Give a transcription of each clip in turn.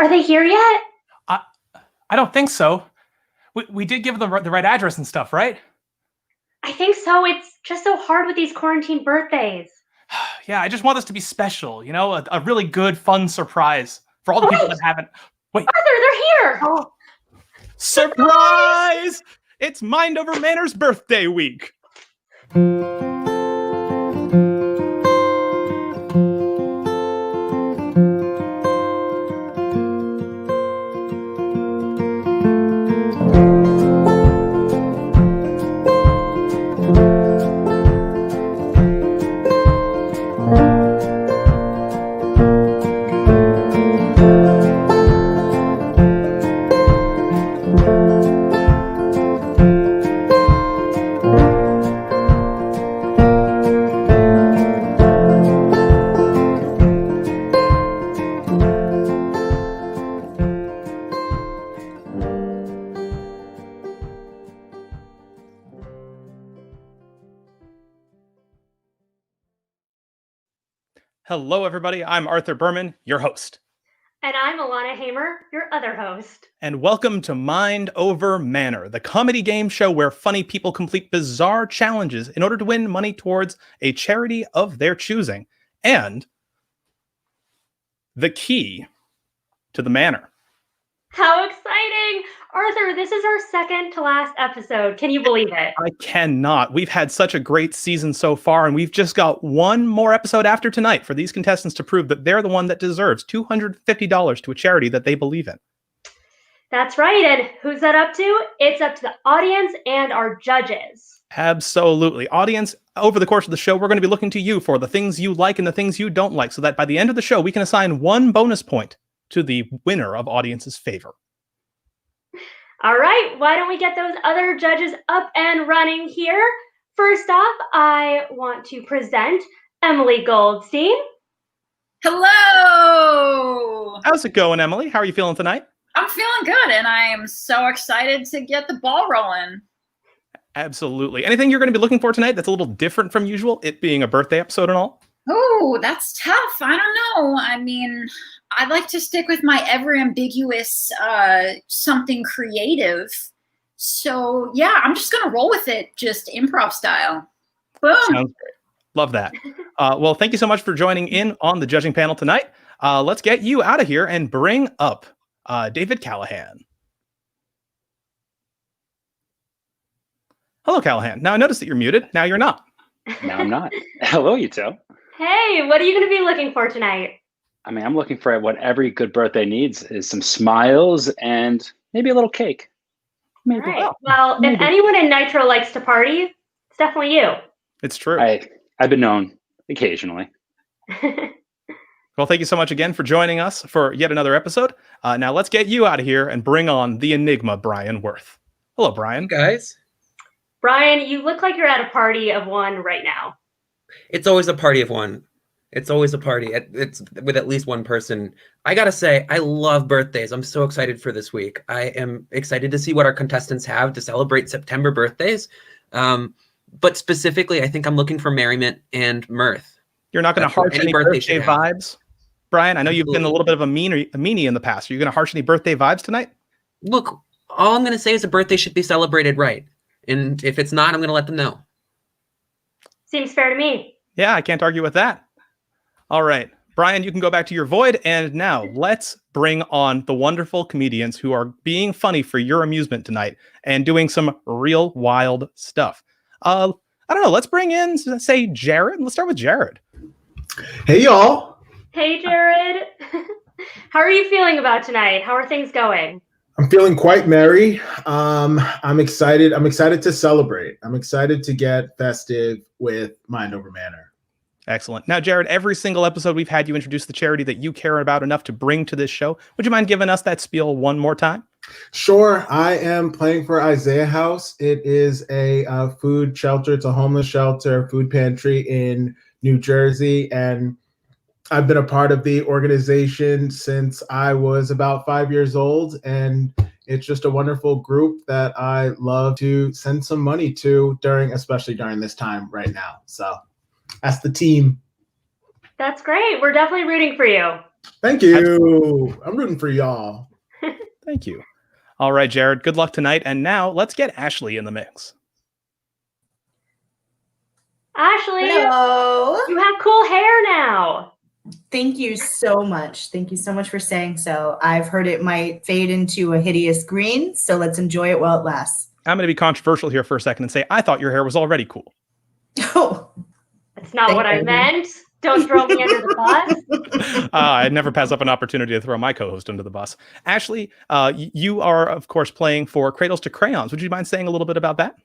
Are they here yet? I I don't think so. We did give them the right address and stuff, right? I think so. It's just so hard with these quarantine birthdays. Yeah, I just want this to be special, a really good, fun surprise for all the Oh, people wait! that haven't. Wait. Arthur, they're here! Oh, surprise! It's Mind Over Manor's birthday week. Hello, everybody. I'm Arthur Berman, your host. And I'm Alana Hamer, your other host. And welcome to Mind Over Manor, the comedy game show where funny people complete bizarre challenges in order to win money towards a charity of their choosing. And the key to the manor. How exciting! Arthur, this is our second to last episode. Can you believe it? I cannot. We've had such a great season so far, and we've just got one more episode after tonight for these contestants to prove that they're the one that deserves $250 to a charity that they believe in. That's right. And who's that up to? It's up to the audience and our judges. Absolutely. Audience, over the course of the show, we're going to be looking to you for the things you like and the things you don't like, so that by the end of the show, we can assign one bonus point to the winner of audience's favor. All right, why don't we get those other judges up and running here? First off, I want to present Emily Goldstein. Hello! How's it going, Emily? How are you feeling tonight? I'm feeling good, and I am so excited to get the ball rolling. Absolutely. Anything you're going to be looking for tonight that's a little different from usual, it being a birthday episode and all? Oh, that's tough. I don't know. I mean, I'd like to stick with my ever ambiguous something creative. So, yeah, I'm just going to roll with it, just improv style. Boom. Sounds great. Love that. Well, thank you so much for joining in on the judging panel tonight. Let's get you out of here and bring up David Callahan. Hello, Callahan. Now, I noticed that you're muted. Now you're not. Now I'm not. Hello, you two. Hey, what are you going to be looking for tonight? I mean, I'm looking for what every good birthday needs is some smiles and maybe a little cake. Maybe. All right. Well, if anyone in Nitro likes to party, it's definitely you. It's true. I've been known occasionally. Well, thank you so much again for joining us for yet another episode. Now let's get you out of here and bring on the Enigma, Brian Worth. Hello, Brian. Hey guys. Brian, you look like you're at a party of one right now. It's always a party of one. It's always a party. It's with at least one person. I gotta say, I love birthdays. I'm so excited for this week. I am excited to see what our contestants have to celebrate September birthdays. But specifically, I think I'm looking for merriment and mirth. You're not going to harsh any birthday vibes? Brian, I know you've been a little bit of a meanie in the past. Are you going to harsh any birthday vibes tonight? Look, all I'm going to say is a birthday should be celebrated right. And if it's not, I'm going to let them know. Seems fair to me. Yeah, I can't argue with that. All right. Brian, you can go back to your void. And now let's bring on the wonderful comedians who are being funny for your amusement tonight and doing some real wild stuff. I don't know. Let's bring in, say, Jared. Let's start with Jared. Hey, y'all. Hey, Jared. How are you feeling about tonight? How are things going? I'm feeling quite merry. I'm excited. I'm excited to celebrate. I'm excited to get festive with Mind Over Manor. Excellent. Now, Jared, every single episode we've had you introduce the charity that you care about enough to bring to this show. Would you mind giving us that spiel one more time? Sure. I am playing for Isaiah House. It is a food shelter. It's a homeless shelter, food pantry in New Jersey. And I've been a part of the organization since I was about 5 years old. And it's just a wonderful group that I love to send some money to especially during this time right now. So that's the team. That's great. We're definitely rooting for you. Thank you. I'm rooting for y'all. Thank you. All right, Jared, good luck tonight. And now let's get Ashley in the mix. Ashley, Hello. you have cool hair now. Thank you so much. Thank you so much for saying so. I've heard it might fade into a hideous green, so let's enjoy it while it lasts. I'm going to be controversial here for a second and say I thought your hair was already cool. Oh, That's not what I meant. Don't throw me under the bus. I'd never pass up an opportunity to throw my co-host under the bus. Ashley, you are, of course, playing for Cradles to Crayons. Would you mind saying a little bit about that?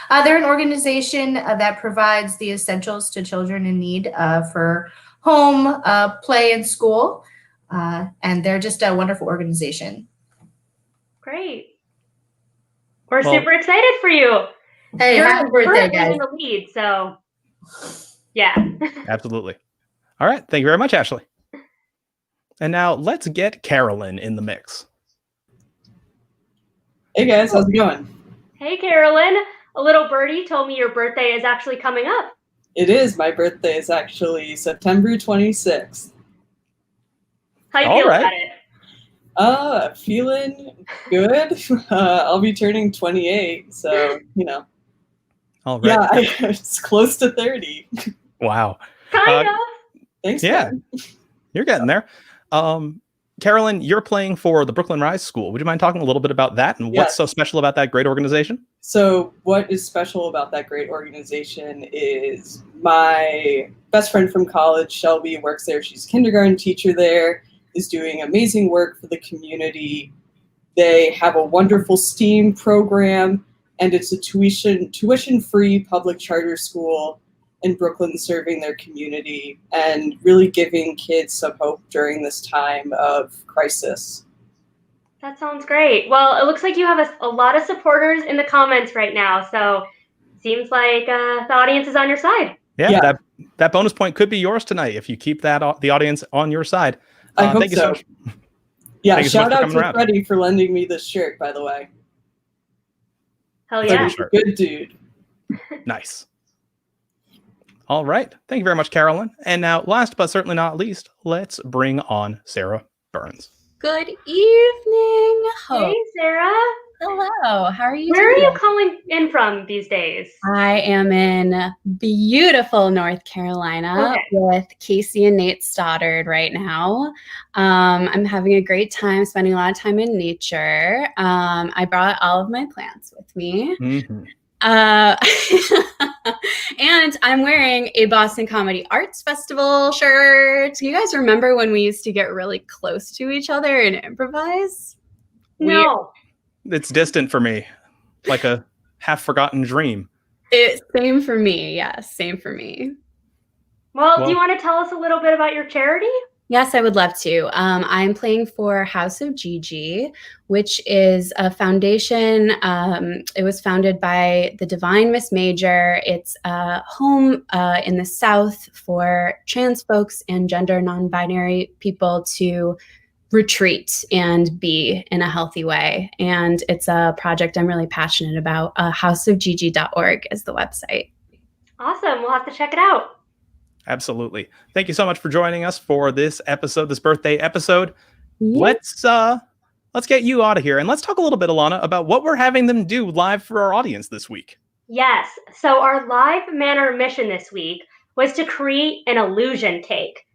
they're an organization that provides the essentials to children in need for home, play, and school. And they're just a wonderful organization. Great. We're super excited for you. Hey, You're happy birthday, currently guys. in the lead, so yeah. Absolutely. All right. Thank you very much, Ashley. And now let's get Carolyn in the mix. Hey guys, how's it going? Hey, Carolyn. A little birdie told me your birthday is actually coming up. It is. My birthday is actually September 26th. How you All feel right. about it? Feeling good. I'll be turning 28, so, you know. All right. Yeah, it's close to 30. Wow. Kind of. Thanks, Yeah. man. You're getting there. Carolyn, you're playing for the Brooklyn Rise School. Would you mind talking a little bit about that and what's so special about that great organization? So what is special about that great organization is my best friend from college, Shelby, works there. She's a kindergarten teacher there, is doing amazing work for the community. They have a wonderful STEAM program, and it's a tuition-free public charter school in Brooklyn, serving their community and really giving kids some hope during this time of crisis. That sounds great. Well, it looks like you have a lot of supporters in the comments right now, so seems like the audience is on your side. Yeah. That bonus point could be yours tonight if you keep that the audience on your side. I hope thank you so much. Yeah, Thank you so shout much for out coming to around. Freddie for lending me this shirt, by the way. Hell yeah. Freddie's a good dude. Nice. All right. Thank you very much, Carolyn. And now, last but certainly not least, let's bring on Sarah Burns. Good evening. Hey, Sarah. Hello. How are you Where doing? are you calling in from these days? I am in beautiful North Carolina with Casey and Nate Stoddard right now. I'm having a great time, spending a lot of time in nature. I brought all of my plants with me. Mm-hmm. And I'm wearing a Boston Comedy Arts Festival shirt. You guys remember when we used to get really close to each other and improvise? No. It's distant for me, like a half-forgotten dream. Same for me. Yes, same for me. Well, do you want to tell us a little bit about your charity? Yes, I would love to. I'm playing for House of Gigi, which is a foundation. It was founded by the Divine Miss Major. It's a home in the South for trans folks and gender non-binary people to retreat and be in a healthy way. And it's a project I'm really passionate about. houseofgigi.org is the website. Awesome. We'll have to check it out. Absolutely. Thank you so much for joining us for this episode, this birthday episode. Yeah. Let's get you out of here and let's talk a little bit, Alana, about what we're having them do live for our audience this week. Yes. So our live Manor mission this week was to create an illusion cake.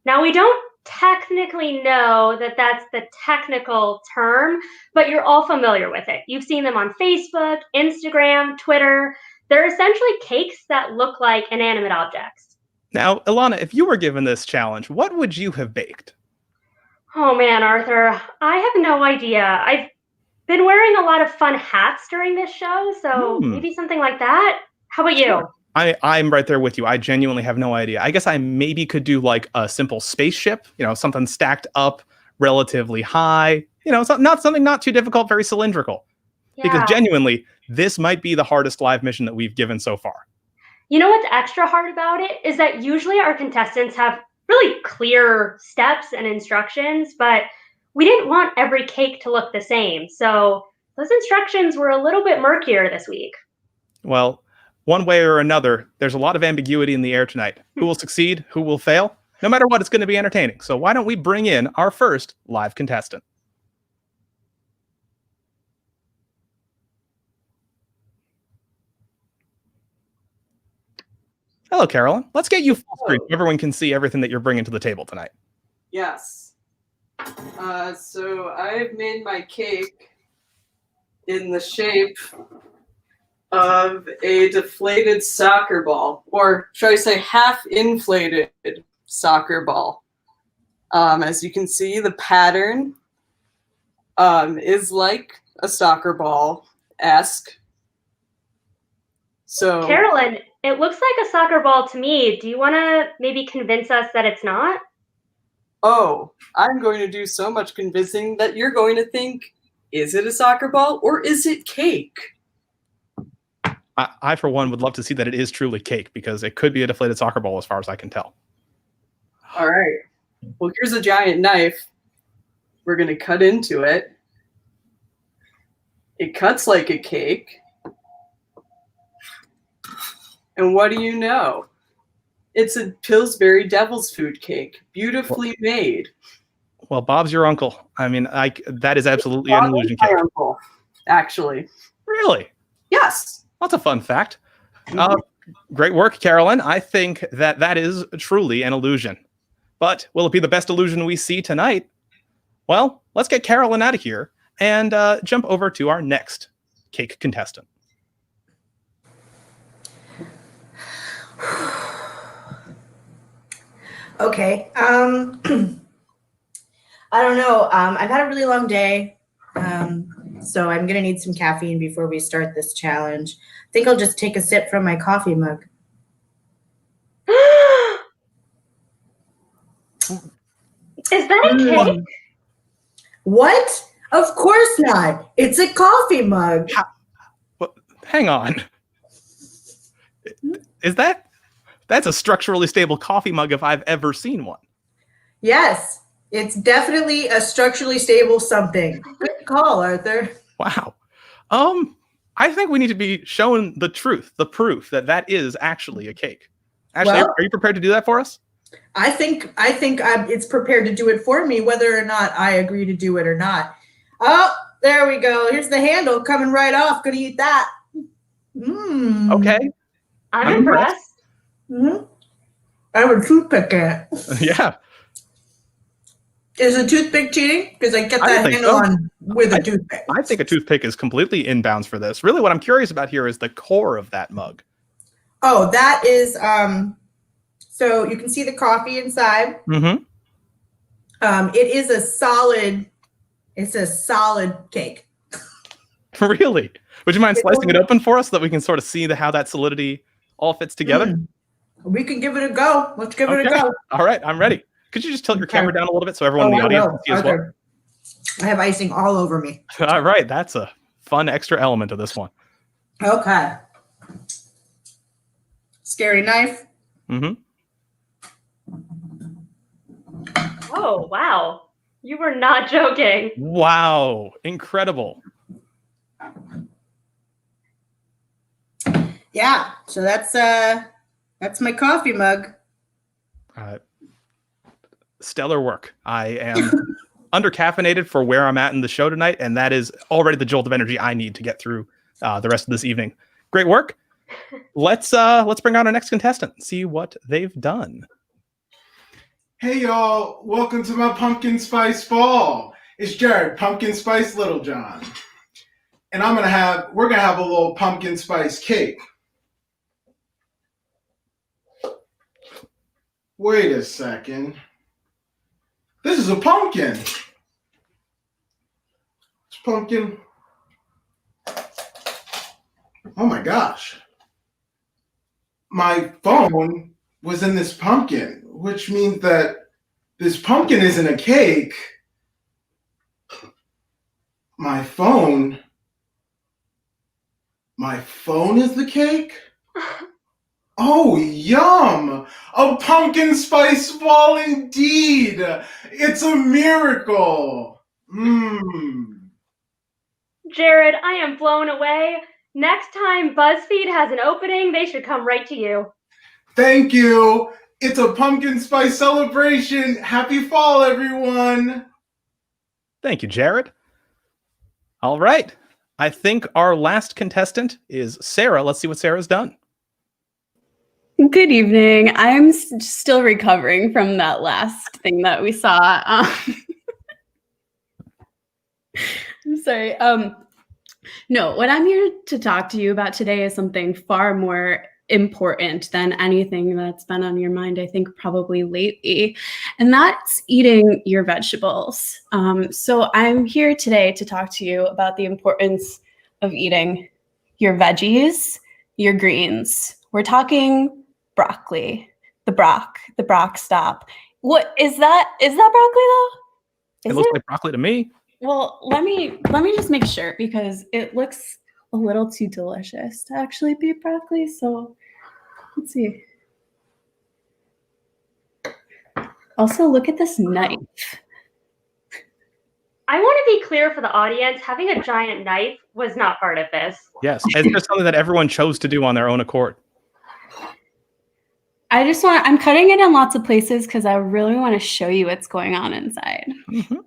Now, we don't technically know that that's the technical term, but you're all familiar with it. You've seen them on Facebook, Instagram, Twitter. They're essentially cakes that look like inanimate objects. Now, Alana, if you were given this challenge, what would you have baked? Oh man, Arthur, I have no idea. I've been wearing a lot of fun hats during this show, so maybe something like that. How about you? I'm right there with you. I genuinely have no idea. I guess I maybe could do like a simple spaceship, something stacked up relatively high, something not too difficult, very cylindrical. Yeah. Because genuinely, this might be the hardest live mission that we've given so far. You know what's extra hard about it is that usually our contestants have really clear steps and instructions, but we didn't want every cake to look the same. So those instructions were a little bit murkier this week. Well, one way or another, there's a lot of ambiguity in the air tonight. Who will succeed? Who will fail? no matter what, it's going to be entertaining. So why don't we bring in our first live contestant? Hello, Carolyn. Let's get you full screen so everyone can see everything that you're bringing to the table tonight. Yes. So I've made my cake in the shape of a deflated soccer ball, or should I say half-inflated soccer ball. As you can see, the pattern is like a soccer ball-esque. So, Carolyn, it looks like a soccer ball to me. Do you want to maybe convince us that it's not? Oh, I'm going to do so much convincing that you're going to think, is it a soccer ball or is it cake? I, for one, would love to see that it is truly cake, because it could be a deflated soccer ball as far as I can tell. All right. Well, here's a giant knife. We're going to cut into it. It cuts like a cake. And what do you know? It's a Pillsbury Devil's Food cake, beautifully made. Well, Bob's your uncle. I mean, that is absolutely Bob an illusion is my cake. uncle, actually. Really? Yes. That's a fun fact. Great work, Carolyn. I think that is truly an illusion. But will it be the best illusion we see tonight? Well, let's get Carolyn out of here and jump over to our next cake contestant. Okay. I don't know. I've had a really long day. So I'm going to need some caffeine before we start this challenge. I think I'll just take a sip from my coffee mug. Is that a cake? What? Of course not. It's a coffee mug. Well, hang on. That's a structurally stable coffee mug if I've ever seen one. Yes, it's definitely a structurally stable something. Good call, Arthur. Wow. I think we need to be shown the truth, the proof that is actually a cake. Ashley, Well, are you prepared to do that for us? I think it's prepared to do it for me, whether or not I agree to do it or not. Oh, there we go. Here's the handle coming right off. Gonna eat that. Okay. I'm impressed. Mm-hmm. I have a toothpick in it. Yeah. Is a toothpick cheating? Because I get that handle on with a toothpick. I think a toothpick is completely inbounds for this. Really, what I'm curious about here is the core of that mug. Oh, that is so you can see the coffee inside. Mm-hmm. It's a solid cake. Really? Would you mind slicing it open for us so that we can sort of see how that solidity all fits together? We can give it a go. Let's give it a go. All right, I'm ready. Could you just tilt your camera down a little bit so everyone in the audience can see as well? I have icing all over me. All right, that's a fun extra element of this one. Okay. Scary knife. Mm-hmm. Oh, wow. You were not joking. Wow, incredible. Yeah, so that's my coffee mug. Stellar work. I am undercaffeinated for where I'm at in the show tonight, and that is already the jolt of energy I need to get through the rest of this evening. Great work. Let's bring on our next contestant and see what they've done. Hey y'all, welcome to my pumpkin spice ball. It's Jared, Pumpkin Spice Little John. And we're gonna have a little pumpkin spice cake. Wait a second. This is a pumpkin. It's pumpkin. Oh my gosh. My phone was in this pumpkin, which means that this pumpkin isn't a cake. My phone is the cake? Oh, yum! A pumpkin spice ball indeed! It's a miracle! Jared, I am blown away. Next time BuzzFeed has an opening, they should come right to you. Thank you. It's a pumpkin spice celebration. Happy fall, everyone. Thank you, Jared. All right. I think our last contestant is Sarah. Let's see what Sarah's done. Good evening. I'm still recovering from that last thing that we saw. I'm sorry. No, what I'm here to talk to you about today is something far more important than anything that's been on your mind, I think, probably lately, and that's eating your vegetables. So I'm here today to talk to you about the importance of eating your veggies, your greens. We're talking broccoli, the brock stop. What is that? Is that broccoli though? It looks like broccoli to me. Well, let me just make sure because it looks a little too delicious to actually be broccoli. So let's see. Also, look at this knife. I want to be clear for the audience, having a giant knife was not part of this. Yes, it's just something that everyone chose to do on their own accord. I'm cutting it in lots of places because I really want to show you what's going on inside. Mm-hmm.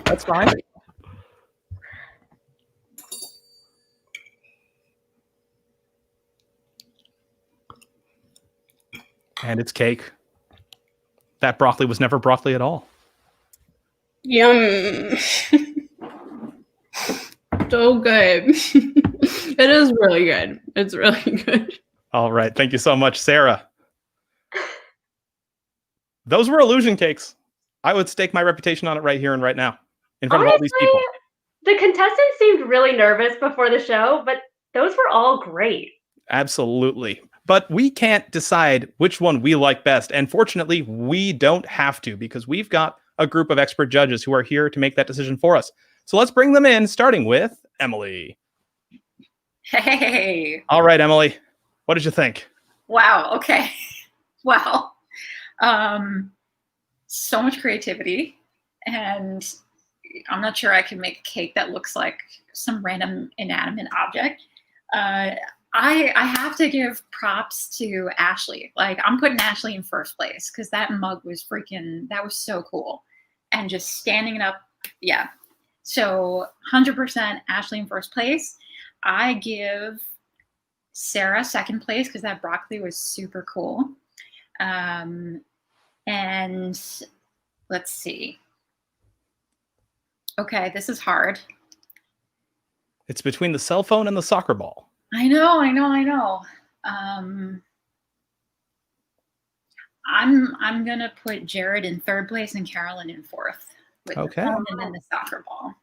That's fine. And it's cake. That broccoli was never broccoli at all. Yum. So good. It is really good. It's really good. All right. Thank you so much, Sarah. Those were illusion cakes. I would stake my reputation on it right here and right now in front of all these people. The contestants seemed really nervous before the show, but those were all great. Absolutely. But we can't decide which one we like best. And fortunately, we don't have to because we've got a group of expert judges who are here to make that decision for us. So let's bring them in, starting with Emily. Hey. All right, Emily. What did you think? Wow. Okay. Wow. So much creativity, and I'm not sure I can make a cake that looks like some random inanimate object. I have to give props to Ashley. Like, I'm putting Ashley in first place because that mug was that was so cool. And just standing it up, yeah. So 100% Ashley in first place. I give Sarah second place because that broccoli was super cool. And let's see. Okay, this is hard. It's between the cell phone and the soccer ball. I know. I'm gonna put Jared in third place and Carolyn in fourth with the phone and then the soccer ball.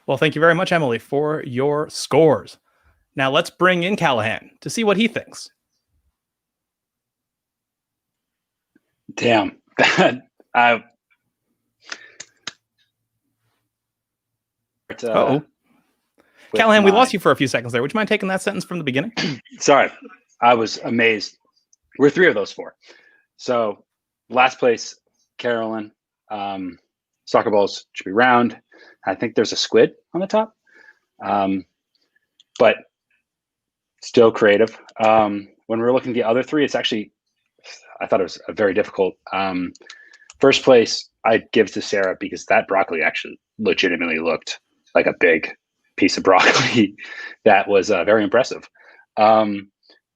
Well, thank you very much, Emily, for your scores. Now let's bring in Callahan to see what he thinks. Damn. Callahan, we lost you for a few seconds there. Would you mind taking that sentence from the beginning? Sorry. I was amazed. We're three of those four. So last place, Carolyn. Soccer balls should be round. I think there's a squid on the top. But still creative. When we're looking at the other three, it's actually, I thought it was a very difficult. First place, I'd give to Sarah because that broccoli actually legitimately looked like a big piece of broccoli that was very impressive.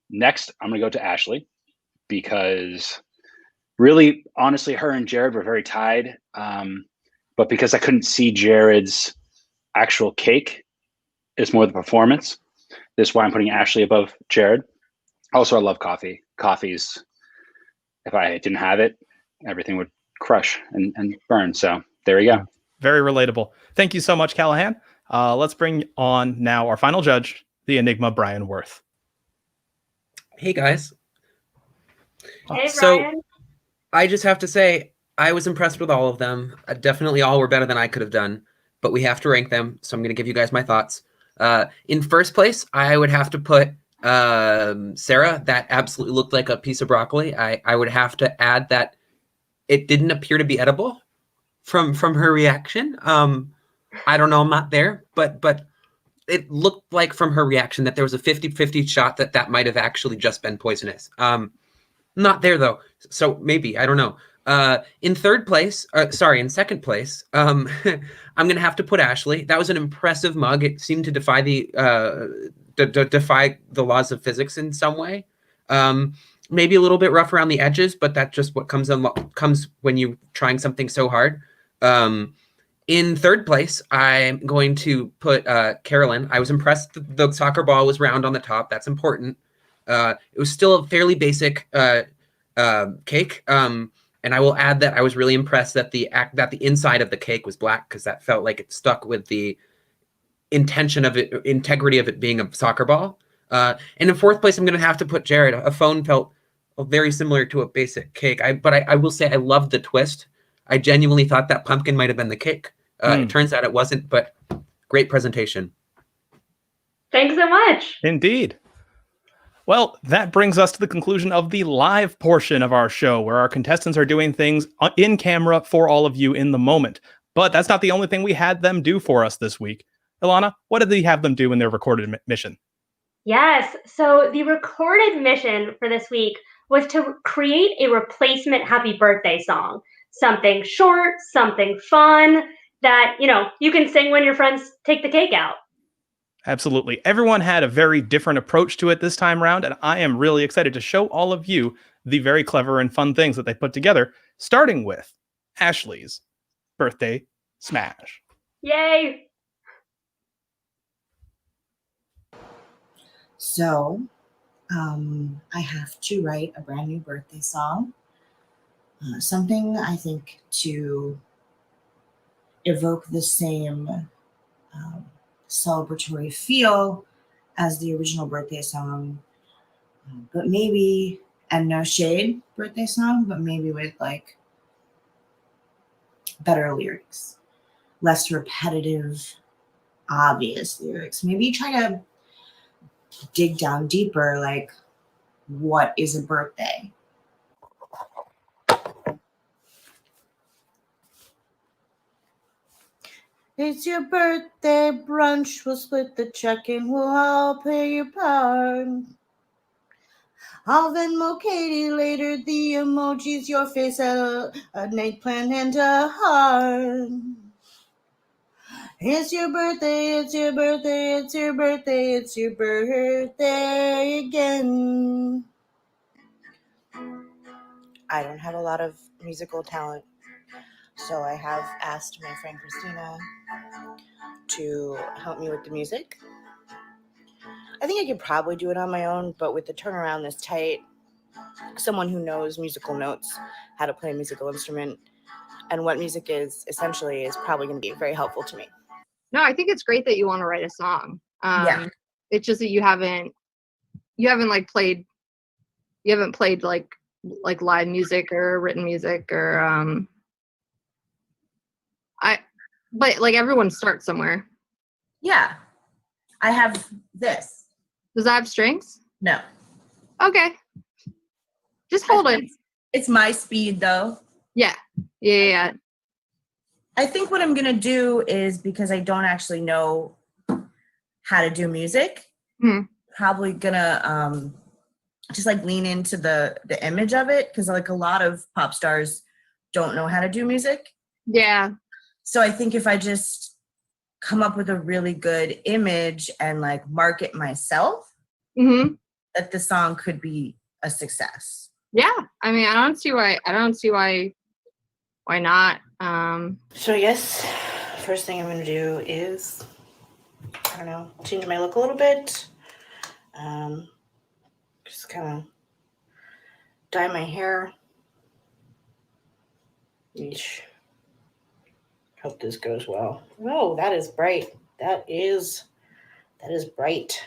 Next, I'm going to go to Ashley because really, honestly, her and Jared were very tied. But because I couldn't see Jared's actual cake, it's more the performance. This is why I'm putting Ashley above Jared. Also, I love coffee. Coffee's, if I didn't have it, everything would crush and burn. So there you go. Very relatable. Thank you so much, Callahan. Let's bring on now our final judge, the Enigma, Brian Worth. Hey, guys. Hey, So Brian. I just have to say, I was impressed with all of them. Definitely all were better than I could have done, but we have to rank them. So I'm going to give you guys my thoughts. In first place, I would have to put Sarah. That absolutely looked like a piece of broccoli. I would have to add that it didn't appear to be edible from her reaction. I don't know. I'm not there, but it looked like from her reaction that there was a 50-50 shot that might have actually just been poisonous. Not there though, so maybe, I don't know. In second place, I'm gonna have to put Ashley. That was an impressive mug. It seemed to defy defy the laws of physics in some way. Maybe a little bit rough around the edges, but that's just what comes when you're trying something so hard. In third place, I'm going to put Carolyn. I was impressed that the soccer ball was round on the top. That's important. It was still a fairly basic cake. And I will add that I was really impressed that the inside of the cake was black, because that felt like it stuck with the integrity of it being a soccer ball. And in fourth place, I'm going to have to put Jared. A phone felt very similar to a basic cake. But I will say I loved the twist. I genuinely thought that pumpkin might have been the cake. It turns out it wasn't, but great presentation. Thanks so much. Indeed. Well, that brings us to the conclusion of the live portion of our show, where our contestants are doing things in camera for all of you in the moment. But that's not the only thing we had them do for us this week. Ilana, what did they have them do in their recorded mission? Yes, so the recorded mission for this week was to create a replacement happy birthday song. Something short, something fun that, you can sing when your friends take the cake out. Absolutely. Everyone had a very different approach to it this time around, and I am really excited to show all of you the very clever and fun things that they put together, starting with Ashley's birthday smash. Yay! So, I have to write a brand new birthday song. Something I think to evoke the same celebratory feel as the original birthday song, but maybe, and no shade birthday song, but maybe with like better lyrics, less repetitive, obvious lyrics. Maybe try to dig down deeper, like, what is a birthday? It's your birthday brunch, we'll split the check and we'll all pay your part. I'll Venmo Katie later, the emojis, your face, a night plan and a heart. It's your birthday, it's your birthday, it's your birthday, it's your birthday again. I don't have a lot of musical talent, so I have asked my friend Christina to help me with the music. I think I could probably do it on my own, but with the turnaround this tight, someone who knows musical notes, how to play a musical instrument, and what music is essentially is probably going to be very helpful to me. No, I think it's great that you want to write a song. Yeah. It's just that you haven't played like live music or written music or but like everyone starts somewhere. Yeah. I have this. Does that have strings? No. Okay. Just hold it. It's my speed though. Yeah. I think what I'm going to do is, because I don't actually know how to do music, probably going to just like lean into the image of it, because like a lot of pop stars don't know how to do music. Yeah. So I think if I just come up with a really good image and like market myself, that the song could be a success. Yeah. I mean, I don't see why not. So I guess first thing I'm going to do is, I don't know, change my look a little bit. Just kind of dye my hair. Eesh. Hope this goes well. Oh, that is bright. That is bright.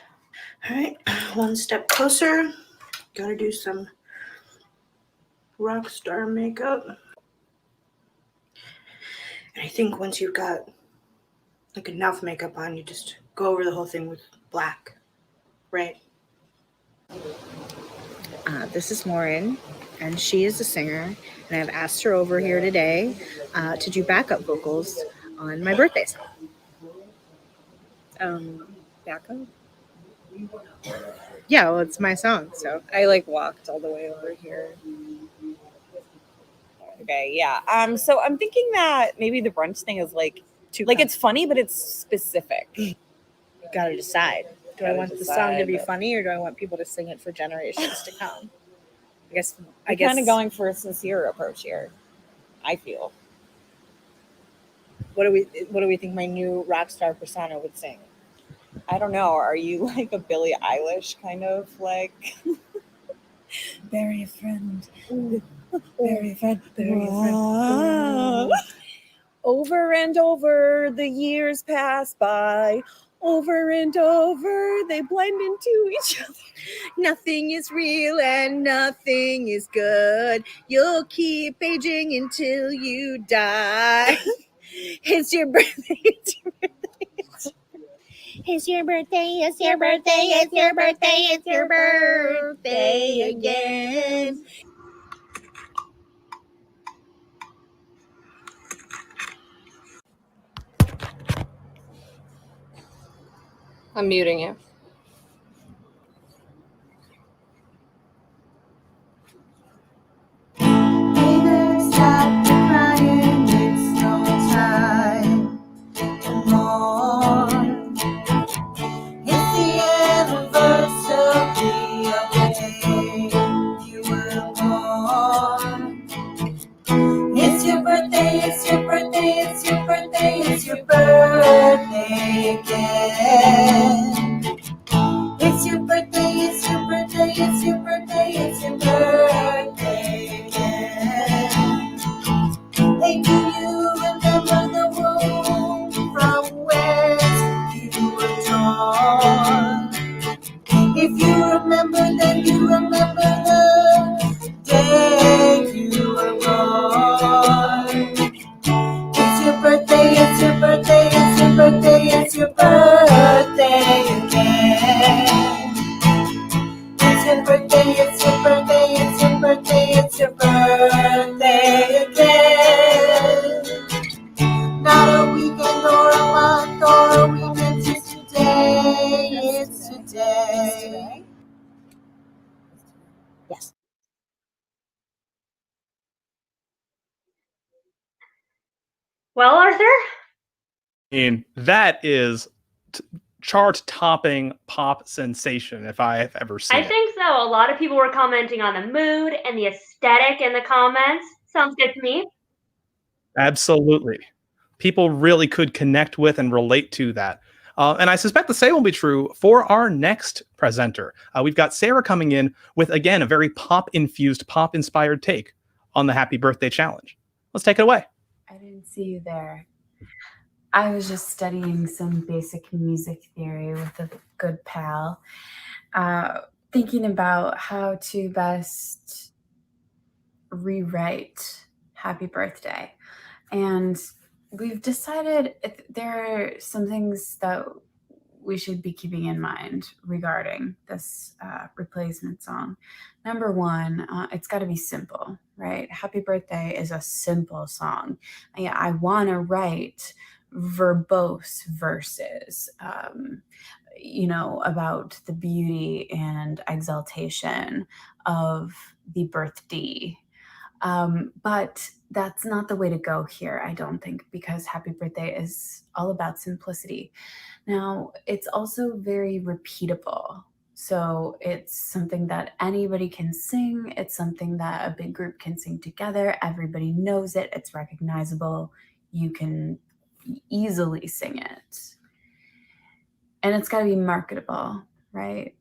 All right, one step closer. Gotta do some rock star makeup. And I think once you've got like enough makeup on, you just go over the whole thing with black, right? This is Lauren, and she is a singer, and I've asked her over here today to do backup vocals on my birthday song. backup? Yeah, well, it's my song, so I like walked all the way over here. Okay, yeah. So I'm thinking that maybe the brunch thing is like it's funny, but it's specific. You gotta decide. Do I want the song to be funny, or do I want people to sing it for generations to come? I guess kind of going for a sincere approach here, I feel. What do we think my new rock star persona would sing? I don't know. Are you like a Billie Eilish kind of like bury a friend? Bury a friend, bury a friend. Over and over the years pass by. Over and over they blend into each other. Nothing is real and nothing is good. You'll keep aging until you die. It's your birthday. It's your birthday. It's your birthday. It's your birthday. It's your birthday. It's your birthday again. I'm muting you. Stop crying, it's no time anymore. It's the anniversary of the day you were born. It's your birthday, it's your birthday, it's your birthday, it's your birthday again. It's your birthday, it's your birthday, it's your birthday, it's your birthday again. Hey, do you remember the room from where you were torn? If you remember, then you remember the day you were born. It's your birthday, it's your birthday, it's your birthday, it's your birthday again. It's your birthday, it's your birthday, it's your birthday, it's your birthday again. Not a weekend or a month or a weekend, it's today, it's today. Yes. Well, Arthur? I mean, that is chart-topping pop sensation if I have ever seen I think so. A lot of people were commenting on the mood and the aesthetic in the comments. Sounds good to me. Absolutely. People really could connect with and relate to that. And I suspect the same will be true for our next presenter. We've got Sarah coming in with, again, a very pop-infused, pop-inspired take on the Happy Birthday Challenge. Let's take it away. I didn't see you there. I was just studying some basic music theory with a good pal, thinking about how to best rewrite Happy Birthday. And we've decided there are some things that we should be keeping in mind regarding this replacement song. Number one, it's got to be simple, right? Happy Birthday is a simple song. I want to write verbose verses, about the beauty and exaltation of the birthday. But that's not the way to go here, I don't think, because Happy Birthday is all about simplicity. Now, it's also very repeatable. So it's something that anybody can sing. It's something that a big group can sing together. Everybody knows it. It's recognizable. You can easily sing it. And it's got to be marketable, right?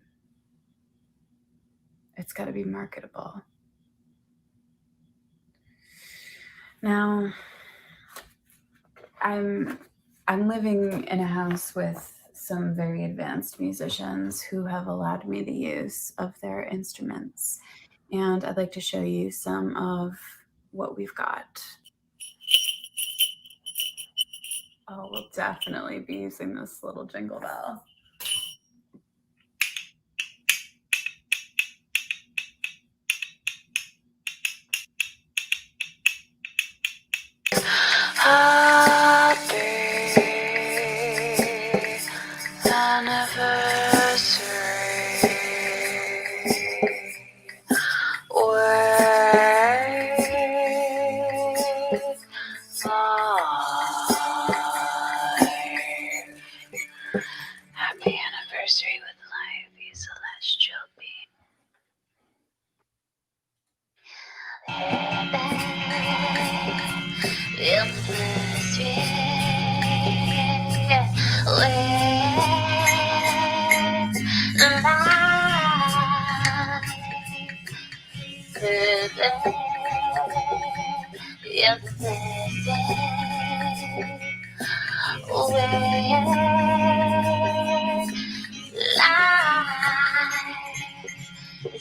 It's got to be marketable. Now, I'm living in a house with some very advanced musicians who have allowed me the use of their instruments. And I'd like to show you some of what we've got. Oh, we'll definitely be using this little jingle bell. Happy anniversary This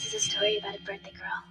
is a story about a birthday girl.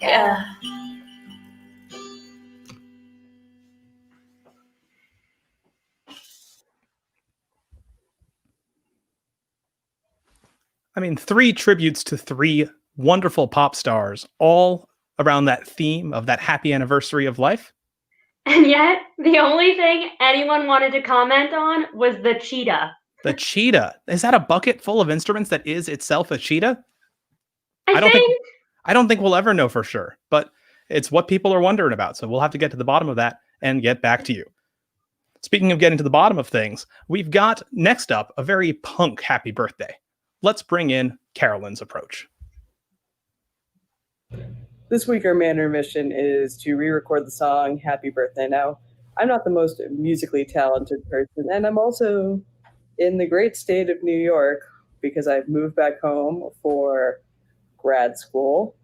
Yeah. I mean, 3 tributes to 3 wonderful pop stars, all around that theme of that happy anniversary of life. And yet, the only thing anyone wanted to comment on was the cheetah. The cheetah. Is that a bucket full of instruments that is itself a cheetah? I don't think we'll ever know for sure, but it's what people are wondering about. So we'll have to get to the bottom of that and get back to you. Speaking of getting to the bottom of things, we've got next up a very punk happy birthday. Let's bring in Carolyn's approach. This week, our Manor mission is to re-record the song Happy Birthday. Now, I'm not the most musically talented person, and I'm also in the great state of New York because I've moved back home for grad school.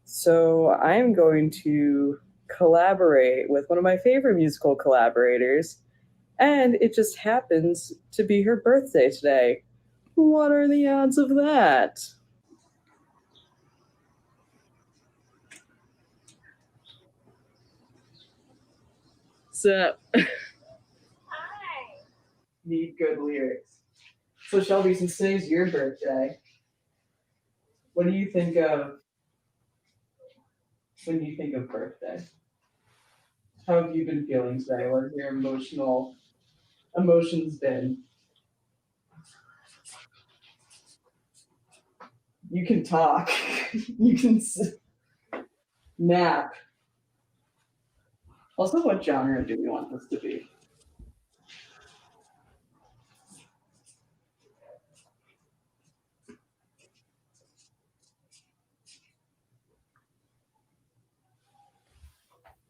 So I'm going to collaborate with one of my favorite musical collaborators, and it just happens to be her birthday today. What are the odds of that? So, need good lyrics. So Shelby, since today's your birthday, what do you think of when you think of birthday? How have you been feeling today? What have your emotions been? You can talk. You can nap. Also, what genre do we want this to be?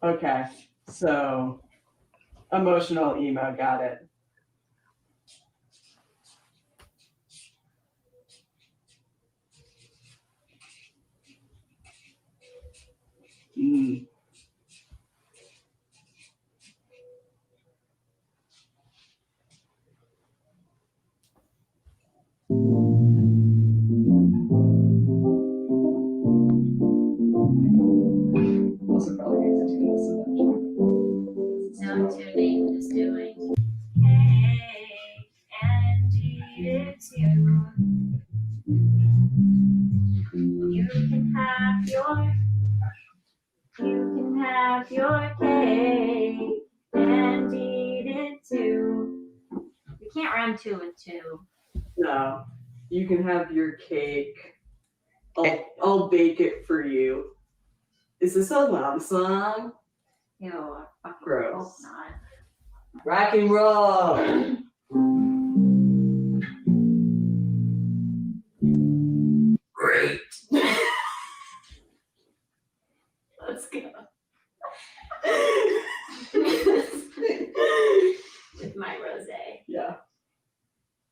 Okay, so emotional emo, got it. Also probably need to tune this eventually. Now tuning is doing. Hey, Angie, it's you. You can have your cake and eat it too. You can't rhyme 2 and 2. No, you can have your cake. I'll bake it for you. Is this a love song? Ew, I fucking Gross. hope not. Rock and roll. Great. Let's go. With my rosé. Yeah.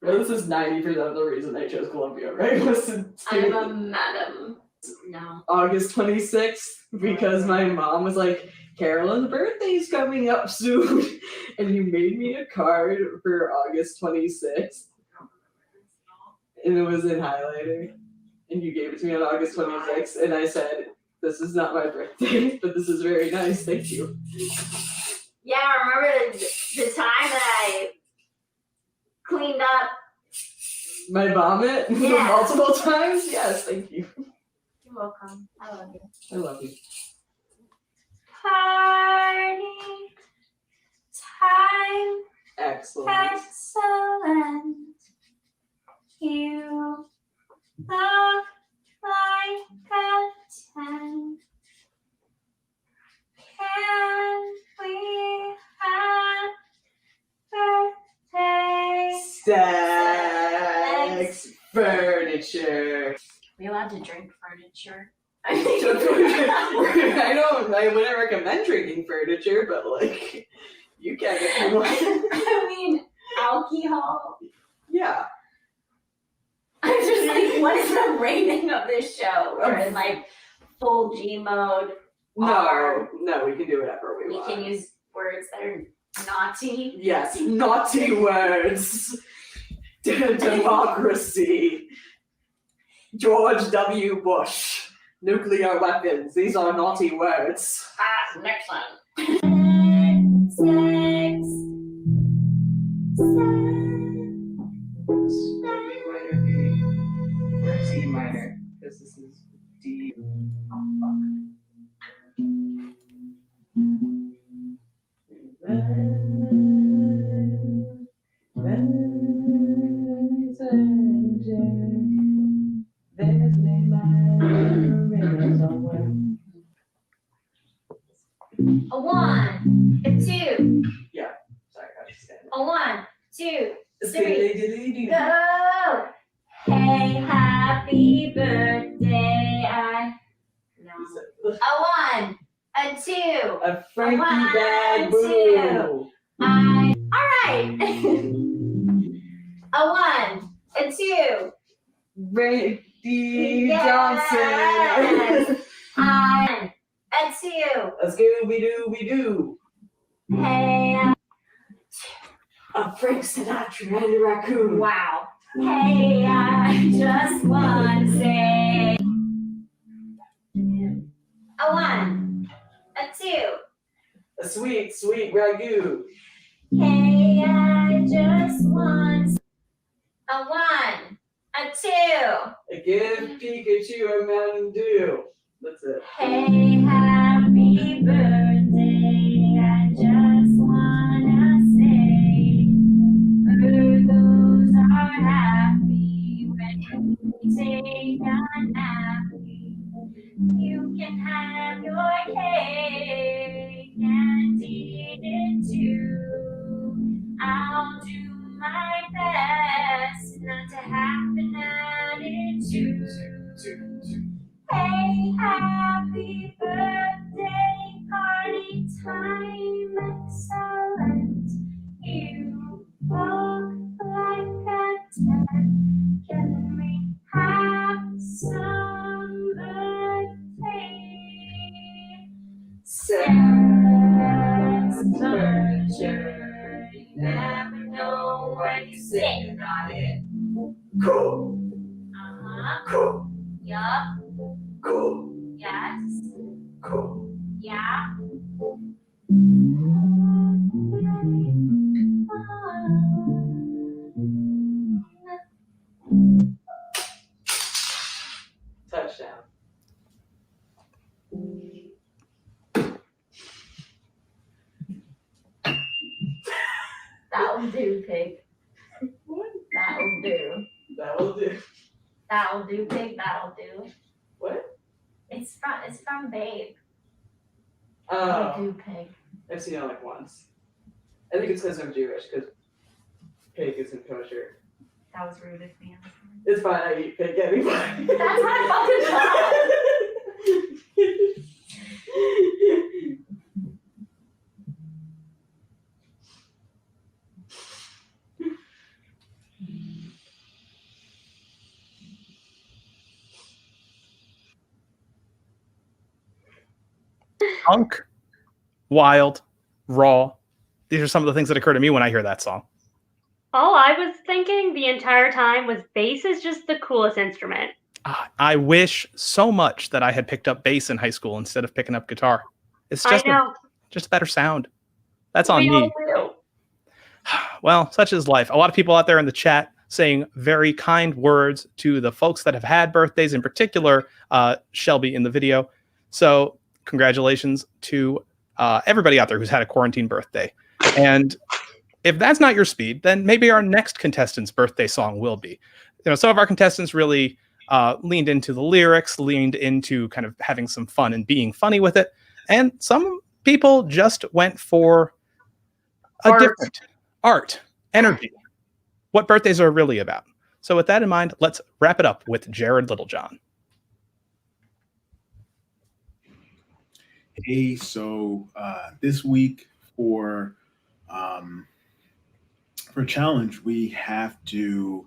Well, this is 90% of the reason I chose Columbia, right? Listen, I'm a madam. No. August 26th, because my mom was like, Carolyn's birthday's coming up soon. And you made me a card for August 26th. And it was in highlighter. And you gave it to me on August 26th. And I said, this is not my birthday, but this is very nice. Thank you. Yeah, I remember the time that I cleaned up My vomit Yeah. multiple times? Yes, thank you. You're welcome. I love you. I love you. Party time. Excellent. Excellent. You look like a 10. Can we have birthday Sex furniture. Are we allowed to drink furniture? I wouldn't recommend drinking furniture, but like, you can if you want. I mean, alcohol. Yeah. I'm just like, what is the rating of this show? We're in like full G mode. No, we can do whatever we We want. can use words that are naughty. Yes, naughty words. Democracy. George W. Bush. Nuclear weapons. These are naughty words. Next one. Sex. C minor, because this is D. A 1, a 2. Yeah, sorry, I was standing. A 1, 2, 3. Go! Hey, happy birthday. No. A 1, a 2. A Frankie One, bag two. boo. Alright. A 1, a 2. Randy Yes. Johnson. A 2. A Scooby-Doo. Hey, A Frank Sinatra and a raccoon. wow. Hey, I just want to say. A 1, a 2. A sweet ragu. Hey, I just want a 1, a 2. A give Pikachu a Mountain Dew. That's it. Hey, happy birthday. I just wanna say, Virgos are happy when we take a nappy. You can have your cake and eat it too. I'll do my best not to have an attitude. Hey, happy birthday, party time excellent. You look like a 10. Can we have some birthday sex furniture? You never know what you say about it. Cool. Cool. Yup. Cool. Yes. Cool. Yeah. Touchdown. That'll do, pig. That'll do. That'll do. That'll do, pig. That'll do. What? It's from Babe. Oh, That'll do, pig. I've seen it like once. I think it's because I'm Jewish, because pig isn't kosher. That was rude of me. It's fine, I eat pig anyway. That's my fucking job. Punk, wild, raw. These are some of the things that occur to me when I hear that song. All I was thinking the entire time was bass is just the coolest instrument. I wish so much that I had picked up bass in high school instead of picking up guitar. It's just I know. just a better sound. That's on We me. all do. Well, such is life. A lot of people out there in the chat saying very kind words to the folks that have had birthdays, in particular, Shelby in the video. So congratulations to everybody out there who's had a quarantine birthday. And if that's not your speed, then maybe our next contestant's birthday song will be. Some of our contestants really leaned into the lyrics, leaned into kind of having some fun and being funny with it. And some people just went for a different art, energy, what birthdays are really about. So with that in mind, let's wrap it up with Jared Littlejohn. Hey, so this week for challenge, we have to.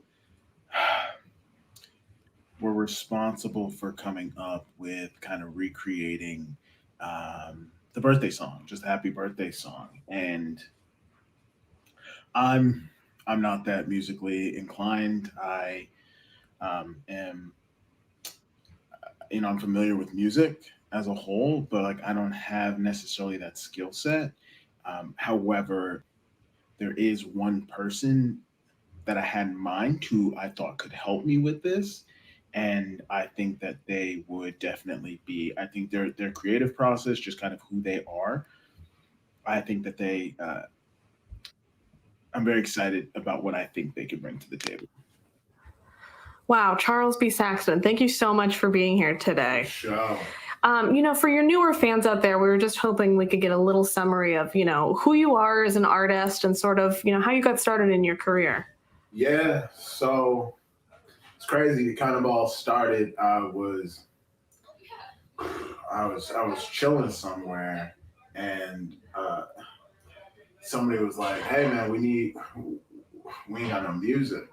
We're responsible for coming up with kind of recreating the birthday song, just a happy birthday song, and I'm not that musically inclined. I am, I'm familiar with music as a whole, but like I don't have necessarily that skill set. However, there is one person that I had in mind who I thought could help me with this. And I think that they would definitely be. I think their creative process, just kind of who they are. I think that they. I'm very excited about what I think they could bring to the table. Wow, Charles B. Saxton, thank you so much for being here today. Sure. For your newer fans out there, we were just hoping we could get a little summary of, who you are as an artist and sort of, how you got started in your career. Yeah, so it's crazy. It kind of all started. I was chilling somewhere, and somebody was like, "Hey, man, we ain't got no music."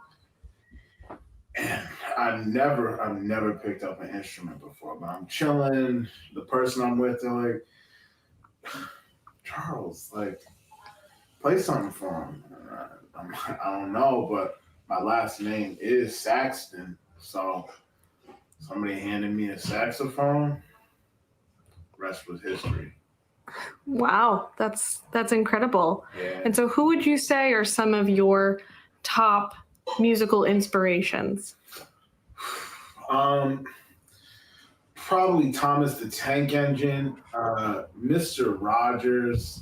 And I've never picked up an instrument before, but I'm chilling. The person I'm with, they're like, "Charles, like, play something for him." I don't know, but my last name is Saxton, so somebody handed me a saxophone. Rest was history. Wow, that's incredible. Yeah. And so who would you say are some of your top musical inspirations? Probably Thomas the Tank Engine, Mr. Rogers,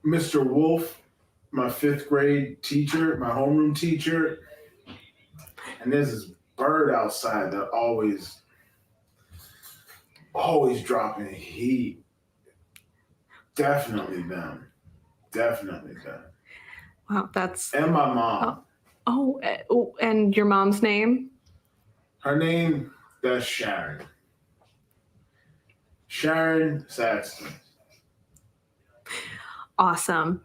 Mr. Wolf, my 5th grade teacher, my homeroom teacher. And there's this bird outside that always dropping heat. Definitely them. Wow, that's... And my mom. And your mom's name? Her name, that's Sharon. Sharon Saxton. Awesome.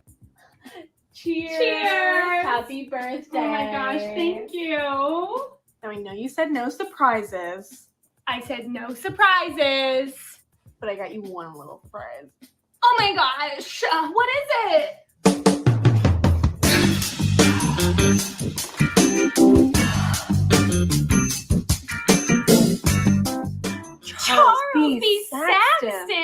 Cheers. Happy birthday. Oh my gosh, thank you. Now I know you said no surprises. I said no surprises. But I got you one little surprise. Oh my gosh, what is it? Charles B. Saxton.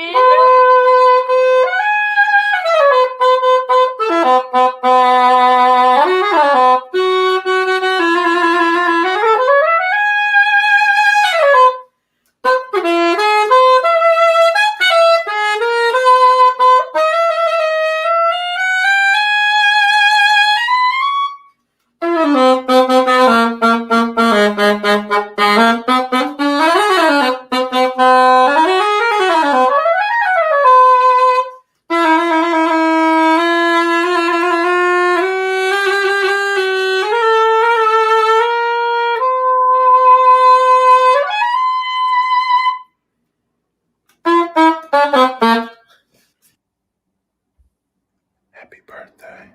Happy birthday.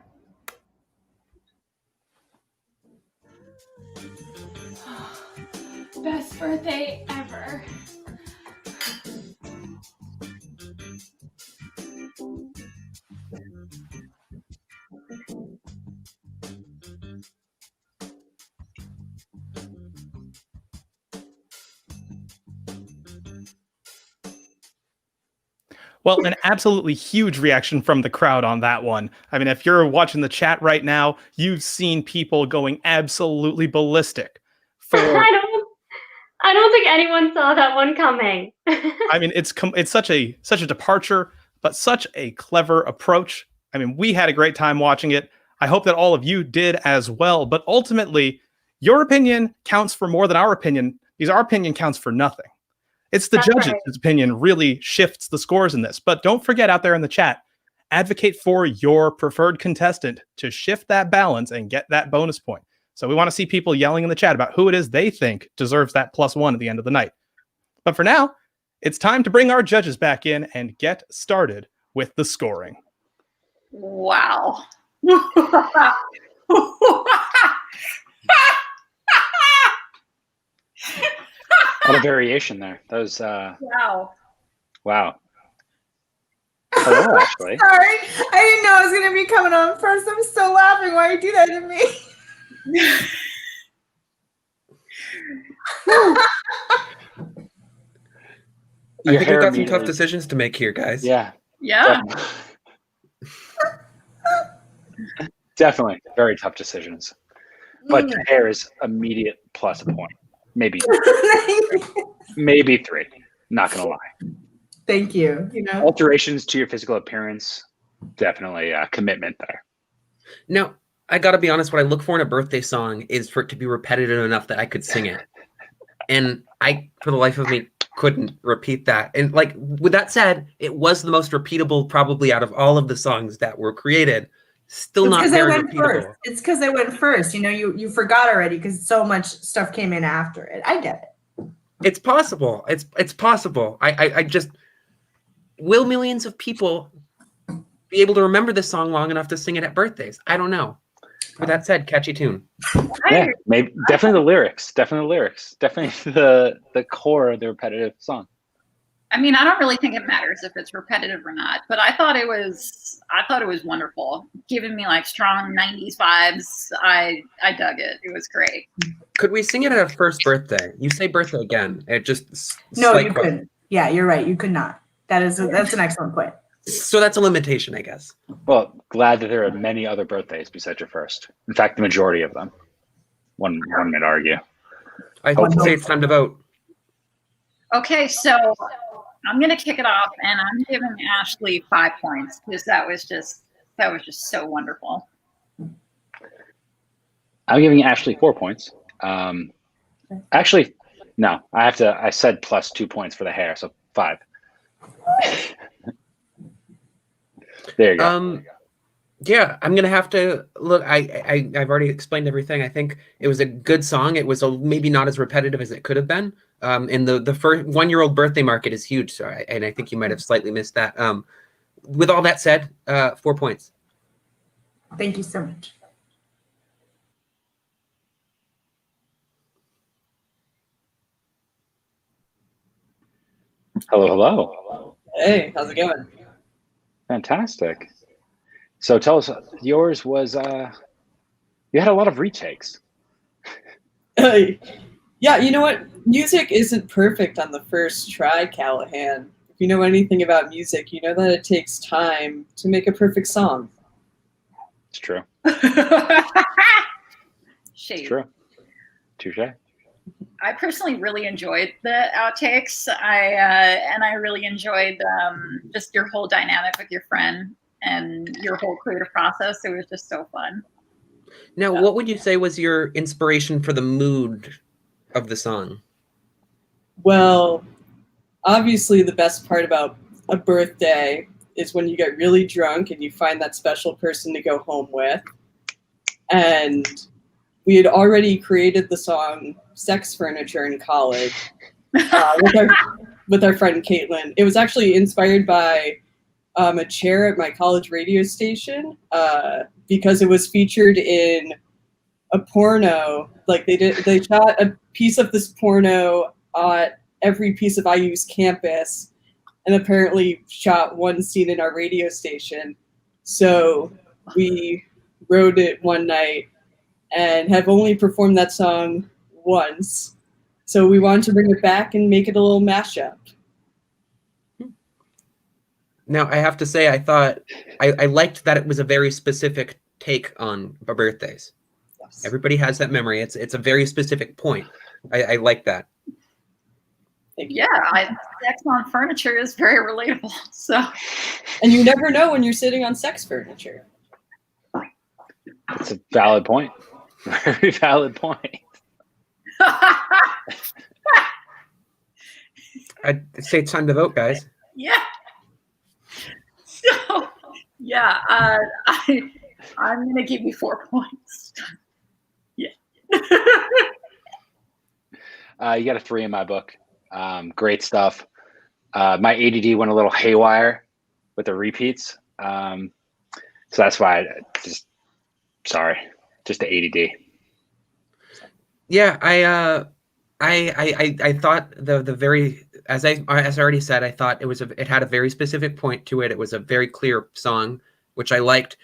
Best birthday ever. Well, an absolutely huge reaction from the crowd on that one. I mean, if you're watching the chat right now, you've seen people going absolutely ballistic for I don't think anyone saw that one coming. I mean, it's such a departure, but such a clever approach. I mean, we had a great time watching it. I hope that all of you did as well. But ultimately, your opinion counts for more than our opinion, because our opinion counts for nothing. It's the judges' opinion really shifts the scores in this. But don't forget out there in the chat, advocate for your preferred contestant to shift that balance and get that bonus point. So we want to see people yelling in the chat about who it is they think deserves that +1 at the end of the night. But for now, it's time to bring our judges back in and get started with the scoring. Wow. A lot of variation there. That was Wow. wow. Hello, Ashley. Sorry, I didn't know I was gonna be coming on first. I'm still laughing. Why you do that to me? I think we've got some tough decisions to make here, guys. Yeah. Yeah. Definitely very tough decisions. But your hair is immediate plus a point. Maybe 3. Not gonna lie. Thank you. You know, alterations to your physical appearance, definitely a commitment there. Now, I gotta be honest, what I look for in a birthday song is for it to be repetitive enough that I could sing it. And I, for the life of me, couldn't repeat that. And like, with that said, it was the most repeatable probably out of all of the songs that were created. Still not very repeatable. First. It's because they went first. You know, you forgot already because so much stuff came in after it. I get it. It's possible. It's possible. I just, will millions of people be able to remember this song long enough to sing it at birthdays? I don't know. With that said, catchy tune. Yeah, maybe definitely the lyrics. Definitely the core of the repetitive song. I mean, I don't really think it matters if it's repetitive or not, but I thought it was wonderful, giving me like strong 90s vibes. I dug it. It was great. Could we sing it at a first birthday? You say birthday again. It just no, you couldn't. Yeah, you're right. You could not. That's an excellent point. So that's a limitation, I guess. Well, glad that there are many other birthdays besides your first. In fact, the majority of them. One might argue. I say it's time to vote. Okay, so I'm gonna kick it off, and I'm giving Ashley 5 points because that was just so wonderful. I'm giving Ashley 4 points. Actually, no, I said plus 2 points for the hair, so 5. There you go. Yeah, I'm gonna have to look. I've already explained everything. I think it was a good song. It was maybe not as repetitive as it could have been. And the first 1-year-old birthday market is huge. So I think you might have slightly missed that. With all that said, 4 points. Thank you so much. Hello. Hey, how's it going? Fantastic. So tell us, yours was you had a lot of retakes. Yeah, you know what? Music isn't perfect on the first try, Callahan. If you know anything about music, you know that it takes time to make a perfect song. It's true. Shade. It's true. Touche. I personally really enjoyed the outtakes. I really enjoyed just your whole dynamic with your friend and your whole creative process. It was just so fun. Now, what would you say was your inspiration for the mood of the song? Well, obviously the best part about a birthday is when you get really drunk and you find that special person to go home with. And we had already created the song Sex Furniture in college with our friend Caitlin. It was actually inspired by a chair at my college radio station because it was featured in a porno. Like they shot a piece of this porno at every piece of IU's campus and apparently shot one scene in our radio station. So we wrote it one night and have only performed that song once. So we wanted to bring it back and make it a little mashup. Now, I have to say, I thought I liked that it was a very specific take on birthdays. Yes. Everybody has that memory. It's a very specific point. I like that. Thank you. Yeah, sex on furniture is very relatable. So, And you never know when you're sitting on sex furniture. It's a valid point. Very valid point. I'd say it's time to vote, guys. yeah. So, yeah, I'm gonna give you 4 points. Yeah. You got a 3 in my book. Great stuff. My ADD went a little haywire with the repeats. So that's why just the ADD. Yeah, I thought the very as I already said, I thought it had a very specific point to it. It was a very clear song, which I liked.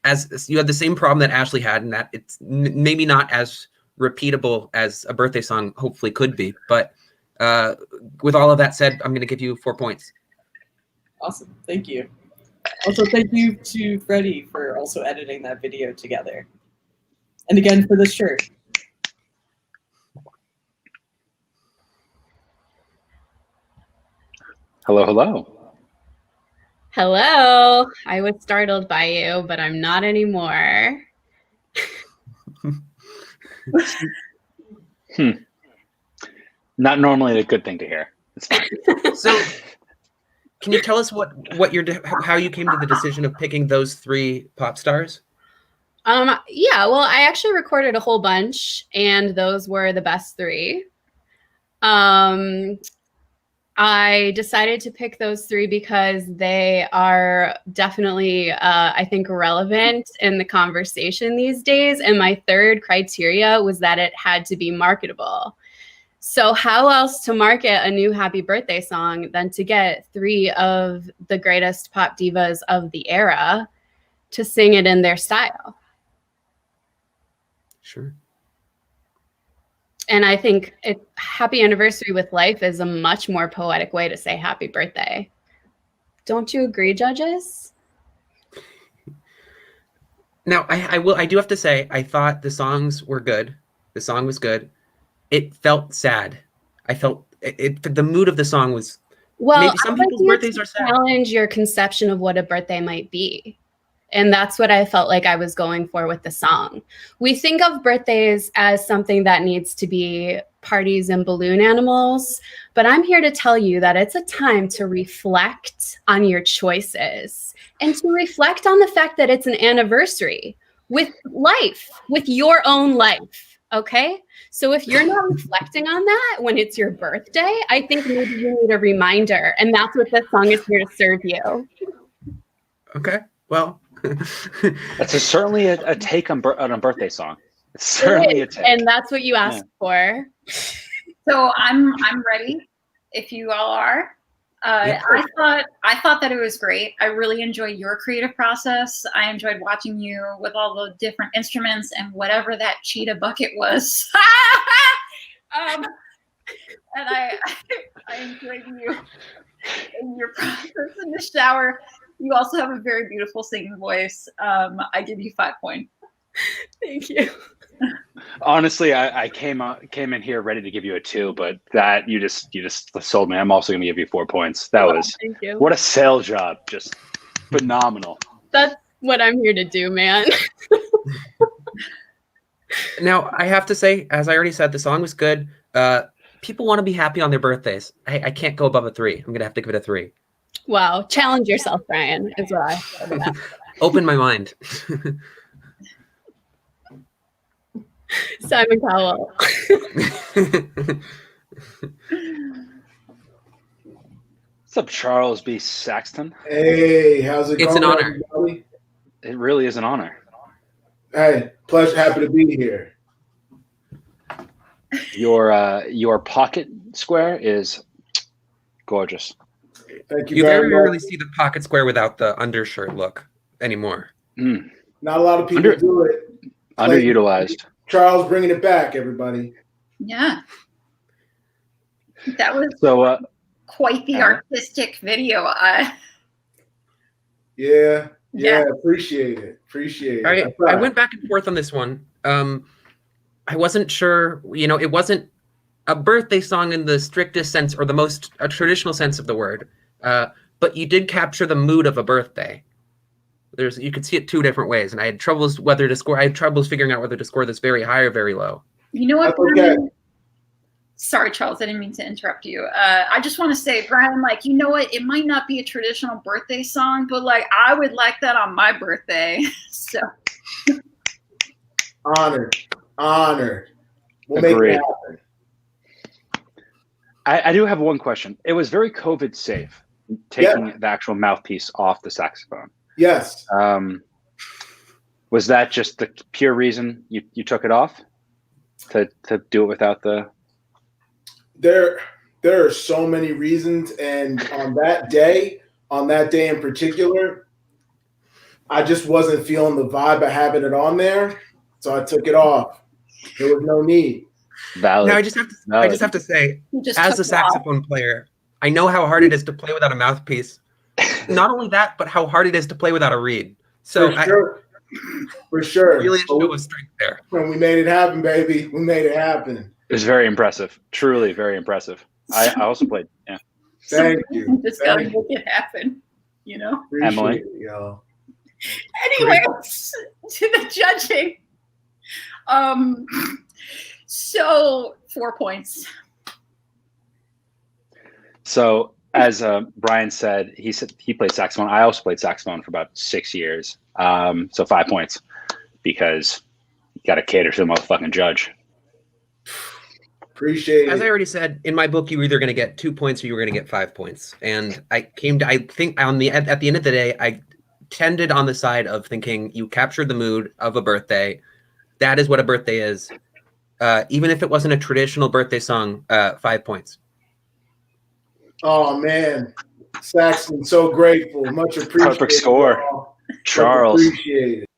As you had the same problem that Ashley had, in that it's maybe not as repeatable as a birthday song hopefully could be. But with all of that said, I'm going to give you 4 points. Awesome. Thank you. Also, thank you to Freddie for also editing that video together. And again, for this shirt. Hello, hello. Hello. I was startled by you, but I'm not anymore. Not normally a good thing to hear. It's fine. So, can you tell us how you came to the decision of picking those 3 pop stars? Yeah, well, I actually recorded a whole bunch, and those were the best 3. I decided to pick those 3 because they are definitely, I think, relevant in the conversation these days. And my third criteria was that it had to be marketable. So how else to market a new happy birthday song than to get 3 of the greatest pop divas of the era to sing it in their style? Sure. And I think happy anniversary with life is a much more poetic way to say happy birthday. Don't you agree, judges? Now, I do have to say, I thought the songs were good. The song was good. It felt sad. I felt the mood of the song was, well, maybe some people's birthdays are sad. Challenge your conception of what a birthday might be. And that's what I felt like I was going for with the song. We think of birthdays as something that needs to be parties and balloon animals, but I'm here to tell you that it's a time to reflect on your choices and to reflect on the fact that it's an anniversary with life, with your own life, okay? So if you're not reflecting on that when it's your birthday, I think maybe you need a reminder, and that's what this song is here to serve you. Okay, well. That's certainly a take on a birthday song. It's certainly a take. And that's what you asked for. So I'm ready if you all are. I thought that it was great. I really enjoyed your creative process. I enjoyed watching you with all the different instruments and whatever that cheetah bucket was. And I enjoyed you in your process in the shower. You also have a very beautiful singing voice. I give you 5 points. Thank you. Honestly, I came in here ready to give you a 2, but that you just sold me. I'm also going to give you 4 points. That was thank you. What a sales job! Just phenomenal. That's what I'm here to do, man. Now, I have to say, as I already said, the song was good. People want to be happy on their birthdays. I can't go above a 3. I'm going to have to give it a 3. Wow. Challenge yourself, Brian, is what I said. Open my mind. Simon Cowell. What's up, Charles B. Saxton? Hey, how's it going? It's an honor. Everybody? It really is an honor. Hey, pleasure, happy to be here. Your pocket square is gorgeous. Thank you, You very very much. rarely see the pocket square without the undershirt look anymore. Not a lot of people do it. Underutilized. Charles bringing it back, everybody. Yeah. That was So quite the artistic video. Yeah. Yeah. Appreciate it. I went back and forth on this one. I wasn't sure, it wasn't a birthday song in the strictest sense or the most traditional sense of the word. But you did capture the mood of a birthday. You could see it two different ways, and I had troubles whether to score. I had troubles figuring out whether to score this very high or very low. You know what, Brian? Sorry, Charles, I didn't mean to interrupt you. I just want to say, Brian, like, you know what? It might not be a traditional birthday song, but like, I would like that on my birthday. So honored. We'll Agreed. make it happen. I do have one question. It was very COVID safe, taking the actual mouthpiece off the saxophone. Yes. Was that just the pure reason you took it off to do it without the? There are so many reasons, and on that day in particular, I just wasn't feeling the vibe of having it on there, so I took it off. There was no need. Valid. Now I just have to say, as a saxophone player, I know how hard it is to play without a mouthpiece. Not only that, but how hard it is to play without a reed. So For sure. Really a show of strength there. When we made it happen, baby. We made it happen. It was very impressive. Truly very impressive. I also played. Yeah. Thank you. Just gotta make it happen, Emily. It, y'all. Anyways, to the judging. So 4 points. So as Brian said he played saxophone. I also played saxophone for about 6 years. So 5 points because you got to cater to the motherfucking judge. Appreciate it. As I already said, in my book, you were either going to get 2 points or you were going to get 5 points. And I think at the end of the day, I tended on the side of thinking you captured the mood of a birthday. That is what a birthday is. Even if it wasn't a traditional birthday song, 5 points. Oh man, Saxon, so grateful. Much appreciated. Perfect score. Y'all. Charles. Appreciate it.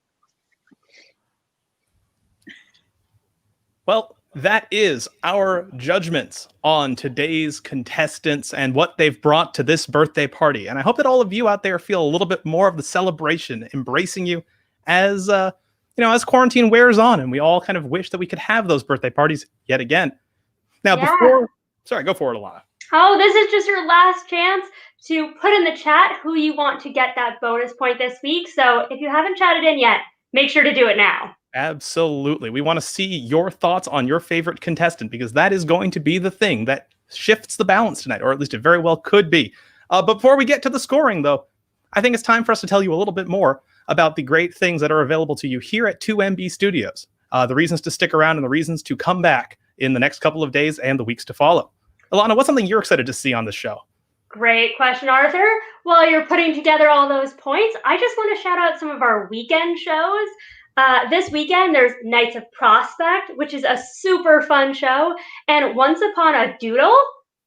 Well, that is our judgments on today's contestants and what they've brought to this birthday party. And I hope that all of you out there feel a little bit more of the celebration embracing you as as quarantine wears on and we all kind of wish that we could have those birthday parties yet again. Now, sorry, go for it, Alana. Oh, this is just your last chance to put in the chat who you want to get that bonus point this week. So if you haven't chatted in yet, make sure to do it now. Absolutely. We want to see your thoughts on your favorite contestant because that is going to be the thing that shifts the balance tonight, or at least it very well could be. But before we get to the scoring, though, I think it's time for us to tell you a little bit more about the great things that are available to you here at 2MB Studios, the reasons to stick around and the reasons to come back in the next couple of days and the weeks to follow. Alana, what's something you're excited to see on the show? Great question, Arthur. While you're putting together all those points, I just want to shout out some of our weekend shows. This weekend, there's Knights of Prospect, which is a super fun show, and Once Upon a Doodle,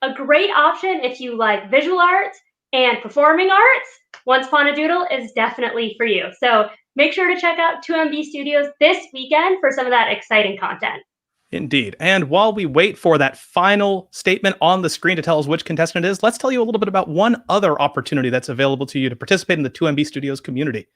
a great option if you like visual arts and performing arts. Once Upon a Doodle is definitely for you. So make sure to check out 2MB Studios this weekend for some of that exciting content. Indeed. And while we wait for that final statement on the screen to tell us which contestant it is, let's tell you a little bit about one other opportunity that's available to you to participate in the 2MB Studios community.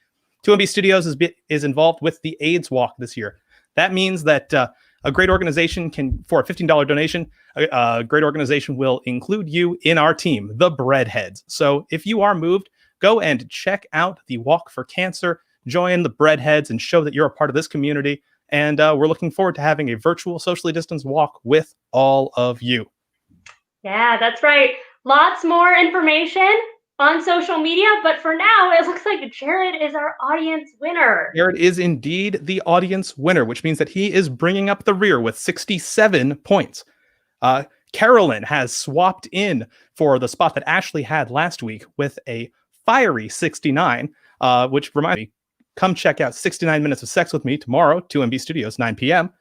2MB Studios is involved with the AIDS Walk this year. That means that a great organization for a $15 donation, a great organization will include you in our team, the Breadheads. So if you are moved, go and check out the Walk for Cancer, join the Breadheads, and show that you're a part of this community. And we're looking forward to having a virtual socially distanced walk with all of you. Yeah, that's right. Lots more information on social media, but for now, it looks like Jared is our audience winner. Jared is indeed the audience winner, which means that he is bringing up the rear with 67 points. Carolyn has swapped in for the spot that Ashley had last week with a fiery 69, which reminds me, come check out 69 Minutes of Sex with Me tomorrow, 2MB Studios, 9 p.m.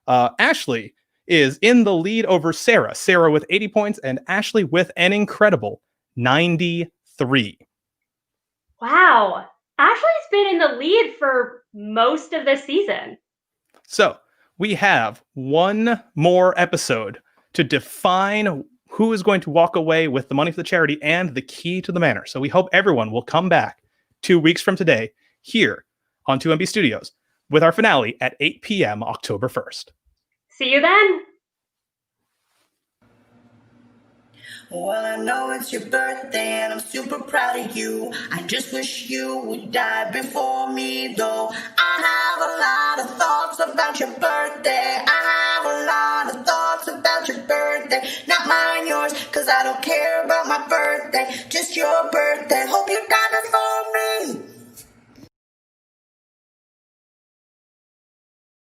Ashley is in the lead over Sarah. Sarah with 80 points and Ashley with an incredible 93. Wow. Ashley's been in the lead for most of the season. So we have one more episode to define who is going to walk away with the money for the charity and the key to the manor. So we hope everyone will come back 2 weeks from today, here on 2MB Studios, with our finale at 8 p.m. October 1st. See you then. Well, I know it's your birthday and I'm super proud of you. I just wish you would die before me, though. I have a lot of thoughts about your birthday. I have a lot of thoughts about your birthday. Not mine, yours, cause I don't care about my birthday. Just your birthday. Hope you die before me.